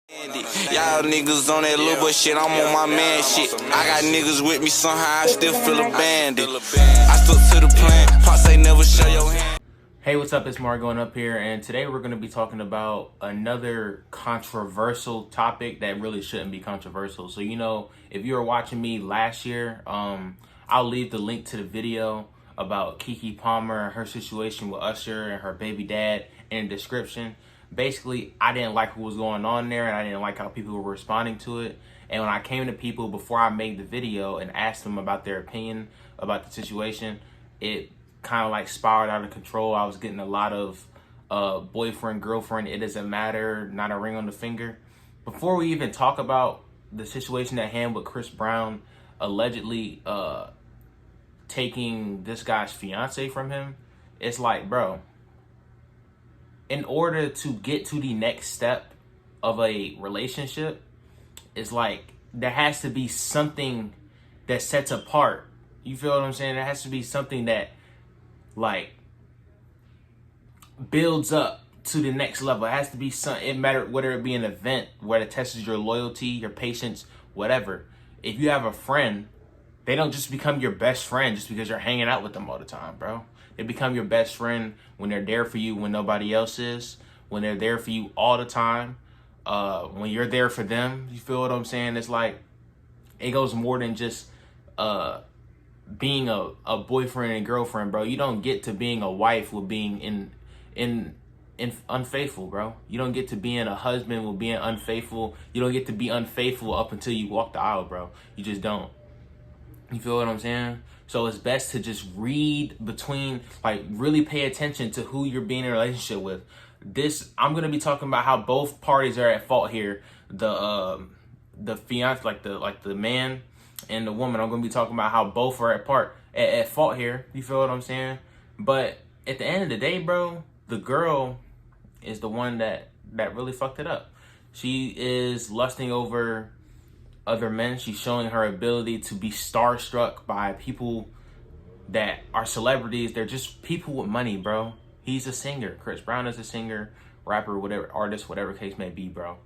Y'all niggas on that little boy shit, I'm on my man shit. I got niggas with me somehow, I still feel abandoned. I stuck to the plan, Pops say never show your hand. Hey, what's up? It's Mark going up here, and today we're going to be talking about another controversial topic that really shouldn't be controversial. So, if you were watching me last year, I'll leave the link to the video about Keke Palmer and her situation with Usher and her baby dad in the description. Basically, I didn't like what was going on there, and I didn't like how people were responding to it. And when I came to people before I made the video and asked them about their opinion about the situation, it kind of like spiraled out of control. I was getting a lot of boyfriend, girlfriend, it doesn't matter, not a ring on the finger. Before we even talk about the situation at hand with Chris Brown allegedly taking this guy's fiance from him, it's like, bro, in order to get to the next step of a relationship, it's like there has to be something that sets apart. You feel what I'm saying? There has to be something that like builds up to the next level. It has to be something, it matter whether it be an event where it tests your loyalty, your patience, whatever. If you have a friend, they don't just become your best friend just because you're hanging out with them all the time, bro. They become your best friend when they're there for you when nobody else is, when they're there for you all the time, when you're there for them. You feel what I'm saying? It's like, it goes more than just being a boyfriend and girlfriend, bro. You don't get to being a wife with being in unfaithful, bro. You don't get to being a husband with being unfaithful. You don't get to be unfaithful up until you walk the aisle, bro. You just don't. You feel what I'm saying? So it's best to just read between, like, really pay attention to who you're being in a relationship with. I'm gonna be talking about how both parties are at fault here. The fiance, like the man and the woman. I'm gonna be talking about how both are at fault here. You feel what I'm saying? But at the end of the day, bro, the girl is the one that really fucked it up. She is lusting over other men. She's showing her ability to be starstruck by people that are celebrities. They're just people with money, bro. He's a singer. Chris Brown is a singer, rapper, whatever, artist, whatever case may be, bro.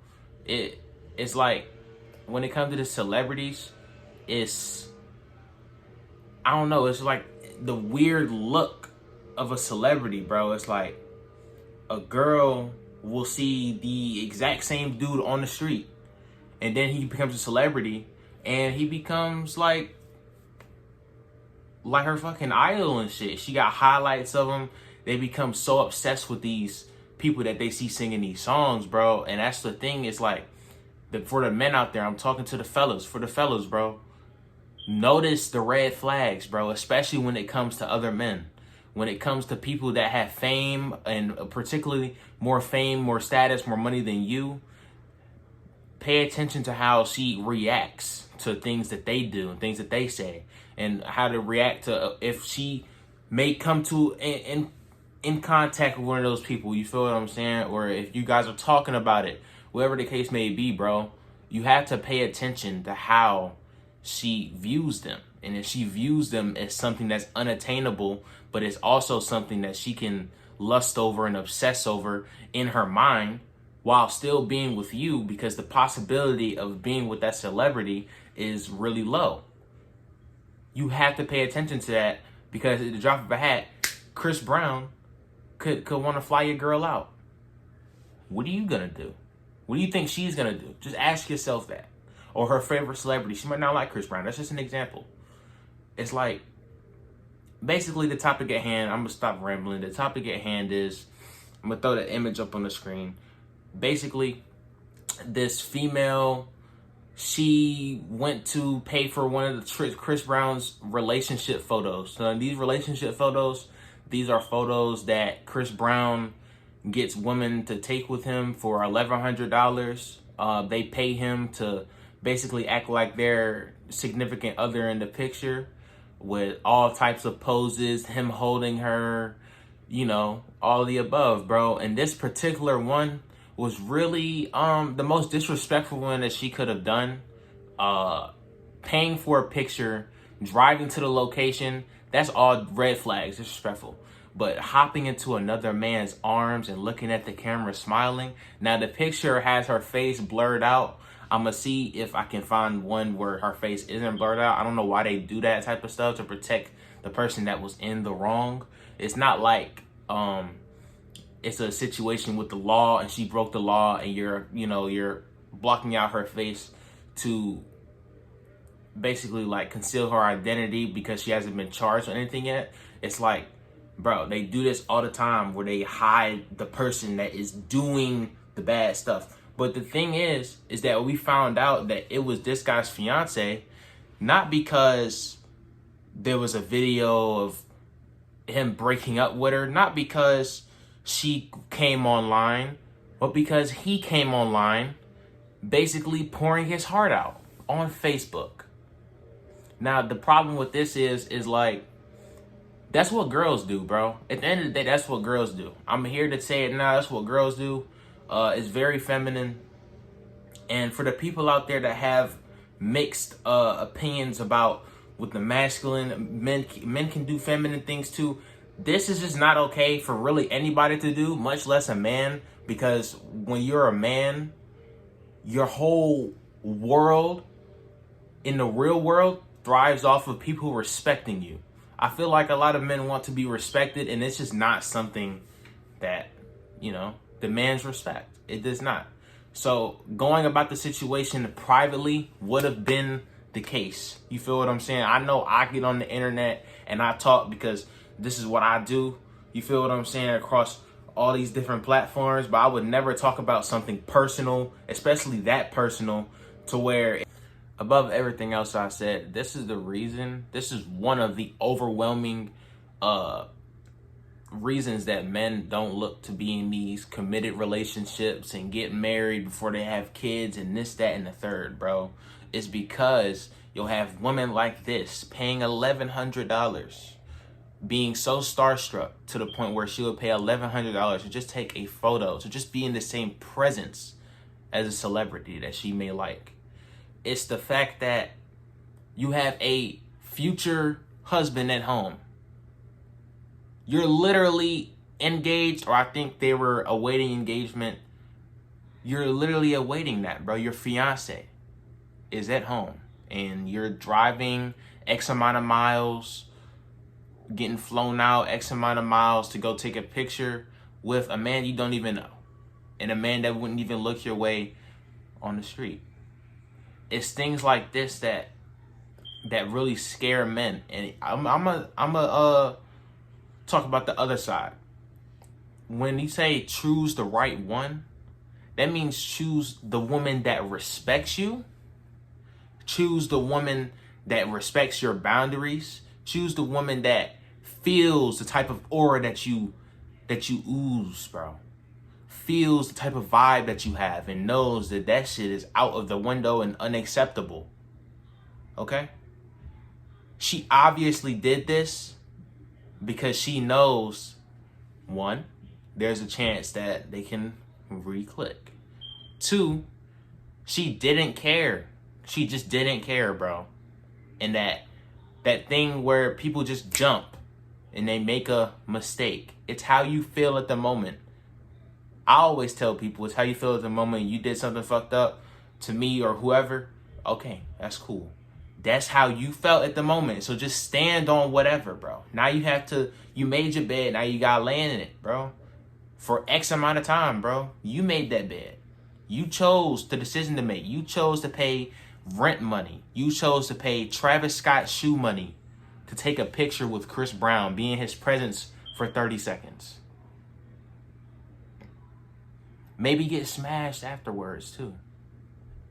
It's like, when it comes to the celebrities, I don't know, it's like the weird look of a celebrity, bro. It's like a girl will see the exact same dude on the street, and then he becomes a celebrity, and he becomes like her fucking idol and shit. She got highlights of him. They become so obsessed with these people that they see singing these songs, bro. And that's the thing. It's like, for the men out there, I'm talking to the fellas. For the fellas, bro, notice the red flags, bro, especially when it comes to other men. When it comes to people that have fame, and particularly more fame, more status, more money than you, pay attention to how she reacts to things that they do and things that they say, and how to react to if she may come to in contact with one of those people. You feel what I'm saying? Or if you guys are talking about it, whatever the case may be, bro, you have to pay attention to how she views them. And if she views them as something that's unattainable, but it's also something that she can lust over and obsess over in her mind while still being with you, because the possibility of being with that celebrity is really low. You have to pay attention to that, because at the drop of a hat, Chris Brown could want to fly your girl out. What are you gonna do? What do you think she's gonna do? Just ask yourself that. Or her favorite celebrity. She might not like Chris Brown. That's just an example. It's like, basically the topic at hand, I'm gonna stop rambling. The topic at hand is, I'm gonna throw the image up on the screen. Basically, this female, she went to pay for one of the Chris Brown's relationship photos. So in these relationship photos, these are photos that Chris Brown gets women to take with him for $1,100. They pay him to basically act like they're significant other in the picture, with all types of poses, him holding her, all the above, bro. And this particular one was really the most disrespectful one that she could have done. Paying for a picture, driving to the location, that's all red flags, disrespectful. but hopping into another man's arms and looking at the camera smiling. Now the picture has her face blurred out. I'm gonna see if I can find one where her face isn't blurred out. I don't know why they do that type of stuff to protect the person that was in the wrong. It's not like it's a situation with the law and she broke the law and you're blocking out her face to basically like conceal her identity because she hasn't been charged or anything yet. It's like, bro, they do this all the time where they hide the person that is doing the bad stuff. But the thing is that we found out that it was this guy's fiance, not because there was a video of him breaking up with her, not because she came online, but because he came online basically pouring his heart out on Facebook. Now, the problem with this is like, that's what girls do, bro. At the end of the day, that's what girls do. I'm here to say it now. That's what girls do. It's very feminine. And for the people out there that have mixed opinions about with the masculine, men can do feminine things too. This is just not okay for really anybody to do, much less a man. Because when you're a man, your whole world in the real world thrives off of people respecting you. I feel like a lot of men want to be respected, and it's just not something that, demands respect. It does not. So going about the situation privately would have been the case. You feel what I'm saying? I know I get on the internet and I talk because this is what I do. You feel what I'm saying? Across all these different platforms, but I would never talk about something personal, especially that personal, to where above everything else I said, this is the reason, this is one of the overwhelming reasons that men don't look to be in these committed relationships and get married before they have kids and this, that, and the third, bro. It's because you'll have women like this paying $1,100, being so starstruck to the point where she would pay $1,100 to just take a photo, to just be in the same presence as a celebrity that she may like. It's the fact that you have a future husband at home. You're literally engaged, or I think they were awaiting engagement. You're literally awaiting that, bro. Your fiance is at home and you're driving X amount of miles, getting flown out X amount of miles to go take a picture with a man you don't even know, and a man that wouldn't even look your way on the street. It's things like this that really scare men. And I'm a talk about the other side. When you say choose the right one, that means choose the woman that respects you. Choose the woman that respects your boundaries. Choose the woman that feels the type of aura that you ooze, bro. Feels the type of vibe that you have and knows that that shit is out of the window and unacceptable. Okay? She obviously did this because she knows, one, there's a chance that they can re-click. Two, she didn't care. She just didn't care, bro. And that thing where people just jump and they make a mistake. It's how you feel at the moment. I always tell people it's how you feel at the moment you did something fucked up to me or whoever. Okay, that's cool. That's how you felt at the moment. So just stand on whatever, bro. Now you made your bed. Now you gotta lay in it, bro. For X amount of time, bro. You made that bed. You chose the decision to make. You chose to pay rent money. You chose to pay Travis Scott shoe money to take a picture with Chris Brown, be in his presence for 30 seconds. Maybe get smashed afterwards too.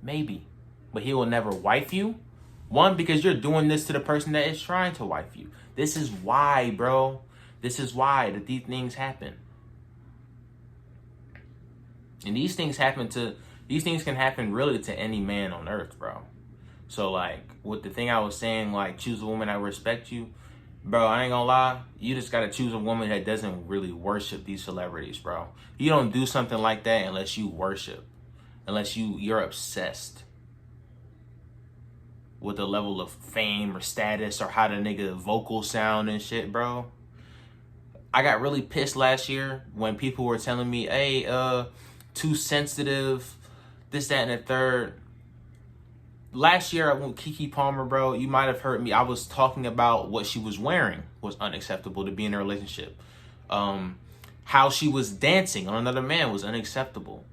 Maybe. But he will never wife you. One, because you're doing this to the person that is trying to wife you. This is why, bro. This is why that these things happen. And these things can happen really to any man on earth, bro. So like with the thing I was saying, like choose a woman that respects you, bro, I ain't gonna lie, you just gotta choose a woman that doesn't really worship these celebrities, bro. You don't do something like that unless you worship, unless you're obsessed with the level of fame or status or how the nigga vocals sound and shit, bro. I got really pissed last year when people were telling me, hey, too sensitive, this, that, and the third. Last year with Keke Palmer, bro, you might have heard me. I was talking about what she was wearing was unacceptable to be in a relationship. How she was dancing on another man was unacceptable.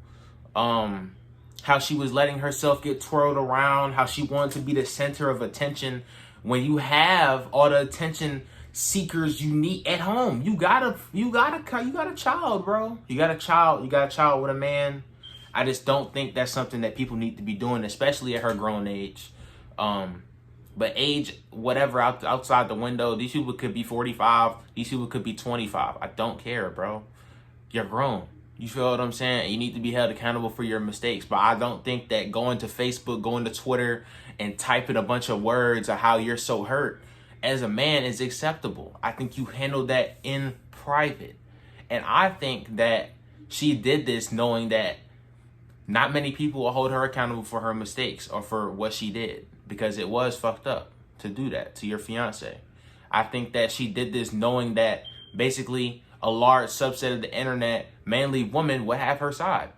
How she was letting herself get twirled around, how she wanted to be the center of attention when you have all the attention seekers you need at home. You got a child, bro. You got a child with a man. I just don't think that's something that people need to be doing, especially at her grown age. But age, whatever, outside the window, these people could be 45. These people could be 25. I don't care, bro. You're grown. You feel what I'm saying? You need to be held accountable for your mistakes. But I don't think that going to Facebook, going to Twitter, and typing a bunch of words of how you're so hurt as a man is acceptable. I think you handle that in private. And I think that she did this knowing that not many people will hold her accountable for her mistakes or for what she did, because it was fucked up to do that to your fiance. I think that she did this knowing that basically a large subset of the internet, mainly women, would have her side.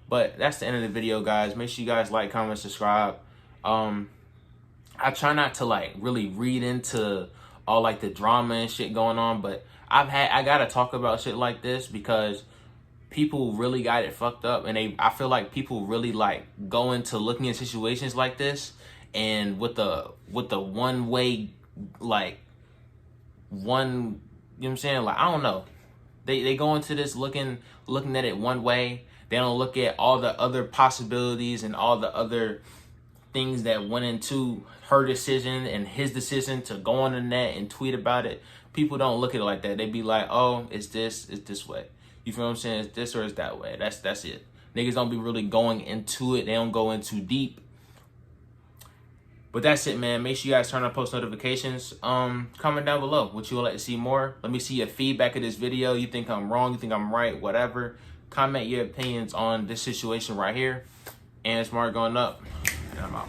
But that's the end of the video, guys. Make sure you guys like, comment, subscribe. I try not to like really read into all like the drama and shit going on, but I gotta talk about shit like this because people really got it fucked up, and I feel like people really like go into looking at situations like this and with the one way, like one, you know what I'm saying? Like, I don't know. They go into this looking at it one way. They don't look at all the other possibilities and all the other things that went into her decision and his decision to go on the net and tweet about it. People don't look at it like that. They be like, oh, it's this way. You feel what I'm saying? It's this or it's that way. That's it. Niggas don't be really going into it. They don't go in too deep. But that's it, man. Make sure you guys turn on post notifications. Comment down below what you would like to see more. Let me see your feedback of this video. You think I'm wrong? You think I'm right? Whatever. Comment your opinions on this situation right here. And it's Mark going up. And I'm out.